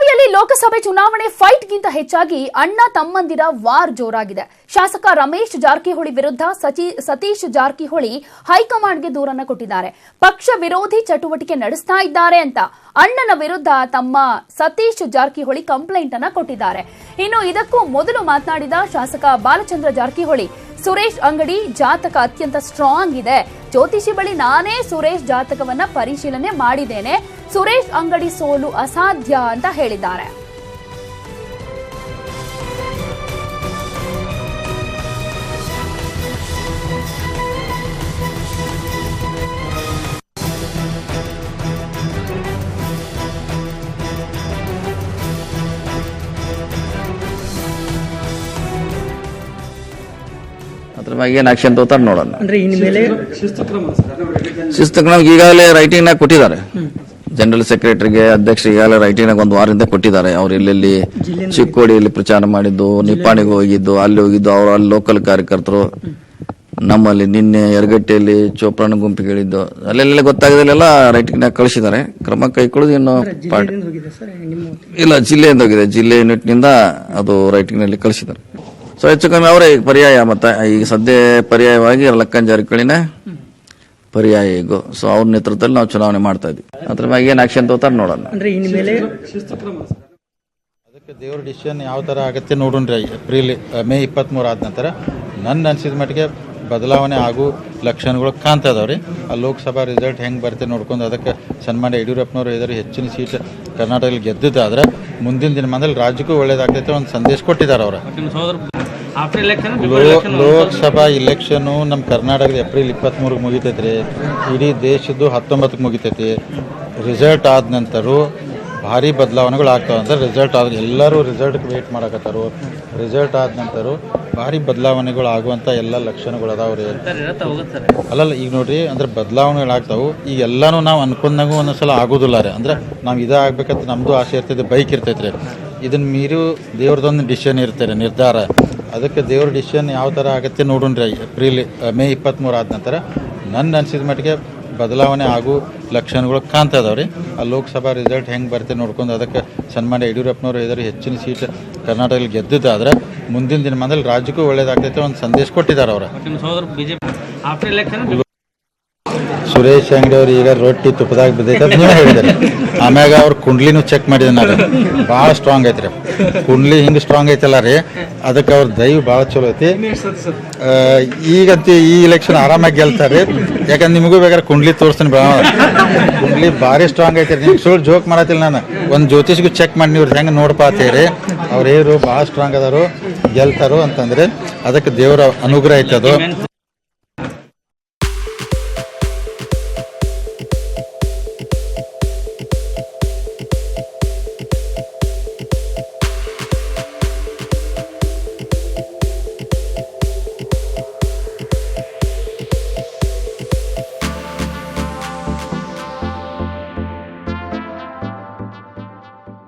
ಬೆಳಗಾವಿಯಲ್ಲಿ ಲೋಕಸಭೆ ಚುನಾವಣೆ ಫೈಟ್ಗಿಂತ ಹೆಚ್ಚಾಗಿ ಅಣ್ಣ ತಮ್ಮಂದಿರ ವಾರ್ ಜೋರಾಗಿದೆ. ಶಾಸಕ ರಮೇಶ್ ಜಾರಕಿಹೊಳಿ ವಿರುದ್ಧ ಸತೀಶ್ ಜಾರಕಿಹೊಳಿ ಹೈಕಮಾಂಡ್ಗೆ ದೂರನ್ನ ಕೊಟ್ಟಿದ್ದಾರೆ. ಪಕ್ಷ ವಿರೋಧಿ ಚಟುವಟಿಕೆ ನಡೆಸ್ತಾ ಇದ್ದಾರೆ ಅಂತ ಅಣ್ಣನ ವಿರುದ್ಧ ತಮ್ಮ ಸತೀಶ್ ಜಾರಕಿಹೊಳಿ ಕಂಪ್ಲೇಂಟ್ ಅನ್ನ ಕೊಟ್ಟಿದ್ದಾರೆ. ಇನ್ನು ಇದಕ್ಕೂ ಮೊದಲು ಮಾತನಾಡಿದ ಶಾಸಕ ಬಾಲಚಂದ್ರ ಜಾರಕಿಹೊಳಿ, ಸುರೇಶ್ ಅಂಗಡಿ ಜಾತಕ ಅತ್ಯಂತ ಸ್ಟ್ರಾಂಗ್ ಇದೆ. ಜ್ಯೋತಿಷಿ ಬಳಿ ನಾನೇ ಸುರೇಶ್ ಜಾತಕವನ್ನ ಪರಿಶೀಲನೆ ಮಾಡಿದ್ದೇನೆ. ಸುರೇಶ್ ಅಂಗಡಿ ಸೋಲು ಅಸಾಧ್ಯ ಅಂತ ಹೇಳಿದ್ದಾರೆ. ಅದ್ರ ಬಗ್ಗೆ ಏನು ಆಕ್ಷನ್ ತಗೋತಾರೆ ನೋಡೋಣ. ಅಂದ್ರೆ ಇನ್ಮೇಲೆ ಶಿಸ್ತು ಕ್ರಮ ಈಗಾಗಲೇ ರೈಟಿಂಗ್ ನಾಗ ಕೊಟ್ಟಿದ್ದಾರೆ. ಜನರಲ್ ಸೆಕ್ರೆಟರಿಗೆ ಅಧ್ಯಕ್ಷರಿಗೆ ಈಗಾಗಲೇ ರೈಟಿಂಗ್ ನಾಗ ಒಂದು ವಾರದಿಂದ ಕೊಟ್ಟಿದ್ದಾರೆ. ಅವ್ರು ಎಲ್ಲೆಲ್ಲಿ ಚಿಕ್ಕೋಡಿಯಲ್ಲಿ ಪ್ರಚಾರ ಮಾಡಿದ್ದು, ನಿಪ್ಪಾಣಿಗೆ ಹೋಗಿದ್ದು, ಅಲ್ಲಿ ಹೋಗಿದ್ದು, ಅವರು ಅಲ್ಲಿ ಲೋಕಲ್ ಕಾರ್ಯಕರ್ತರು, ನಮ್ಮಲ್ಲಿ ನಿನ್ನೆ ಯರಗಟ್ಟಿಯಲ್ಲಿ ಚೋಪ್ರಾಣ ಗುಂಪಿಗೆ ಹೇಳಿದ್ದು, ಅಲ್ಲೆಲ್ಲ ಗೊತ್ತಾಗದಲ್ಲೆಲ್ಲ ರೈಟಿಂಗ್ ನಾಗ ಕಳಿಸಿದ್ದಾರೆ. ಕ್ರಮ ಕೈಗೊಳ್ಳೋದು ಇನ್ನು ಇಲ್ಲ, ಜಿಲ್ಲೆಯಿಂದ ಹೋಗಿದೆ. ಜಿಲ್ಲೆ ಯೂನಿಟ್ ನಿಂದ ಅದು ರೈಟಿಂಗ್ ನಲ್ಲಿ ಕಳಿಸಿದ್ದಾರೆ. ಸೊ ಹೆಚ್ಚು ಕಮ್ಮಿ ಅವರೇ ಪರ್ಯಾಯ ಮತ ಈಗ ಸದ್ಯ ಪರ್ಯಾಯವಾಗಿ ಲಕ್ಕನ್ ಜಾರಕಿಹೊಳಿನೇ ಪರ್ಯಾಯ ಈಗ. ಸೊ ಅವ್ರ ನೇತೃತ್ವದಲ್ಲಿ ನಾವು ಚುನಾವಣೆ ಮಾಡ್ತಾ ಇದ್ವಿ. ಅದ್ರ ಬಗ್ಗೆ ಏನು ಆಕ್ಷನ್ ತಗೋತಾರೆ ನೋಡೋಣ. ಅಂದ್ರೆ ಇನ್ಮೇಲೆ ಅದಕ್ಕೆ ದೇವ್ರ ಡಿಸಿಷನ್ ಯಾವ ಥರ ಆಗುತ್ತೆ ನೋಡೋಣ್ರಿ. ಮೇ 23 ಆದ ನಂತರ ನನ್ನ ಅನಿಸಿದ ಮಟ್ಟಿಗೆ ಬದಲಾವಣೆ ಆಗೋ ಲಕ್ಷಣಗಳು ಕಾಣ್ತಾ ಇದಾವ್ರಿ. ಆ ಲೋಕಸಭಾ ರಿಸಲ್ಟ್ ಹೆಂಗೆ ಬರುತ್ತೆ ನೋಡ್ಕೊಂಡು ಅದಕ್ಕೆ ಸನ್ಮಾನ್ಯ ಯಡಿಯೂರಪ್ಪನವರು ಇದ್ದಾರೆ ಹೆಚ್ಚಿನ ಸೀಟ್ ಕರ್ನಾಟಕದಲ್ಲಿ ಗೆದ್ದಿದ್ದಾದ್ರೆ ಮುಂದಿನ ದಿನಮಾನದಲ್ಲಿ ರಾಜ್ಯಕ್ಕೂ ಒಳ್ಳೇದಾಗ್ತೈತೆ ಒಂದು ಸಂದೇಶ ಕೊಟ್ಟಿದ್ದಾರೆ ಅವರು. ಲೋಕಸಭಾ ಇಲೆಕ್ಷನು ನಮ್ಮ ಕರ್ನಾಟಕದ ಏಪ್ರಿಲ್ 23 ಮುಗಿತೈತ್ರಿ. ಇಡೀ ದೇಶದ್ದು 19 ಮುಗಿತೈತಿ. ರಿಸಲ್ಟ್ ಆದ ನಂತರ ಭಾರಿ ಬದಲಾವಣೆಗಳು ಆಗ್ತಾವೆ. ಅಂದ್ರೆ ರಿಸಲ್ಟ್ ಆದ್ರೆ ಎಲ್ಲರೂ ರಿಸಲ್ಟ್ಗೆ ವೇಟ್ ಮಾಡಕತ್ತಾರು. ರಿಸಲ್ಟ್ ಆದ ನಂತರ ಭಾರಿ ಬದಲಾವಣೆಗಳು ಆಗುವಂಥ ಎಲ್ಲ ಲಕ್ಷಣಗಳು ಅದಾವ್ರಿ. ಅಲ್ಲಲ್ಲ ಈಗ ನೋಡ್ರಿ, ಅಂದ್ರೆ ಬದಲಾವಣೆಗಳಾಗ್ತಾವೆ. ಈಗ ಎಲ್ಲಾನು ನಾವು ಅನ್ಕೊಂಡಾಗೂ ಒಂದೊಂದ್ಸಲ ಆಗೋದಿಲ್ಲ ರೀ. ಅಂದ್ರೆ ನಾವು ಇದಾಗಬೇಕಂತ ನಮ್ಮದು ಆಸೆ ಇರ್ತೈತೆ, ಬೈಕ್ ಇರ್ತೈತೆ ರೀ. ಇದನ್ನ ಮೀರಿ ದೇವ್ರದೊಂದು ಡಿಸಿಷನ್ ಇರ್ತಾರೆ, ನಿರ್ಧಾರ. ಅದಕ್ಕೆ ದೇವ್ರ ಡಿಸಿಷನ್ ಯಾವ ಥರ ಆಗುತ್ತೆ ನೋಡೋಣ್ರಿ. ಮೇ 23 ಆದ ನಂತರ ನನ್ನ ಅನಿಸಿದ ಮಟ್ಟಿಗೆ ಬದಲಾವಣೆ ಆಗೋ ಲಕ್ಷಣಗಳು ಕಾಣ್ತಾ ಇದಾವ್ರಿ. ಆ ಲೋಕಸಭಾ ರಿಸಲ್ಟ್ ಹೆಂಗೆ ಬರುತ್ತೆ ನೋಡ್ಕೊಂಡು ಅದಕ್ಕೆ ಸನ್ಮಾನ್ಯ ಯಡಿಯೂರಪ್ಪನವರು ಇದ್ದಾರೆ ಹೆಚ್ಚಿನ ಸೀಟ್ ಕರ್ನಾಟಕದಲ್ಲಿ ಗೆದ್ದಿದ್ದಾದ್ರೆ ಮುಂದಿನ ದಿನಮಾನದಲ್ಲಿ ರಾಜ್ಯಕ್ಕೂ ಒಳ್ಳೇದಾಗ್ತೈತೆ ಒಂದು ಸಂದೇಶ ಕೊಟ್ಟಿದ್ದಾರೆ ಅವರು. ಸುರೇಶ್ ಅಂಗಡಿ ಅವ್ರು ಈಗ ರೊಟ್ಟಿ ತುಪ್ಪದಾಗ ಬಿದ್ದೈತೆ ಅಂತ ನೀವು ಹೇಳಿದ್ದಾರೆ. ಆಮ್ಯಾಗ ಅವ್ರ ಕುಂಡ್ಲಿನೂ ಚೆಕ್ ಮಾಡಿದೆ ನಾನು, ಭಾಳ ಸ್ಟ್ರಾಂಗ್ ಐತ್ರಿ. ಕುಂಡ್ಲಿ ಹಿಂಗೆ ಸ್ಟ್ರಾಂಗ್ ಐತಲ್ಲ ರೀ, ಅದಕ್ಕೆ ಅವ್ರ ದೈವ ಭಾಳ ಚಲೋ ಐತಿ. ಈಗಂತೂ ಈ ಇಲೆಕ್ಷನ್ ಆರಾಮಾಗಿ ಗೆಲ್ತಾರೆ. ಯಾಕಂದ್ರೆ ನಿಮಗೂ ಬೇಕಾದ್ರೆ ಕುಂಡ್ಲಿ ತೋರಿಸ್ತೀನಿ. ಕುಂಡ್ಲಿ ಭಾರಿ ಸ್ಟ್ರಾಂಗ್ ಐತಿ. ನಿಮ್ಗೆ ಸುಳ್ಳು ಜೋಕ್ ಮಾಡತ್ತಿಲ್ಲ ನಾನು. ಒಂದು ಜ್ಯೋತಿಷ್ಗೂ ಚೆಕ್ ಮಾಡಿ ನೀವು ಹೆಂಗೆ ನೋಡ್ಪಾತೀರಿ. ಅವ್ರು ಹೇರು ಭಾಳ ಸ್ಟ್ರಾಂಗ್ ಅದಾರು, ಗೆಲ್ತಾರೋ ಅಂತಂದ್ರೆ ಅದಕ್ಕೆ ದೇವರ ಅನುಗ್ರಹ ಐತೆ ಅದು.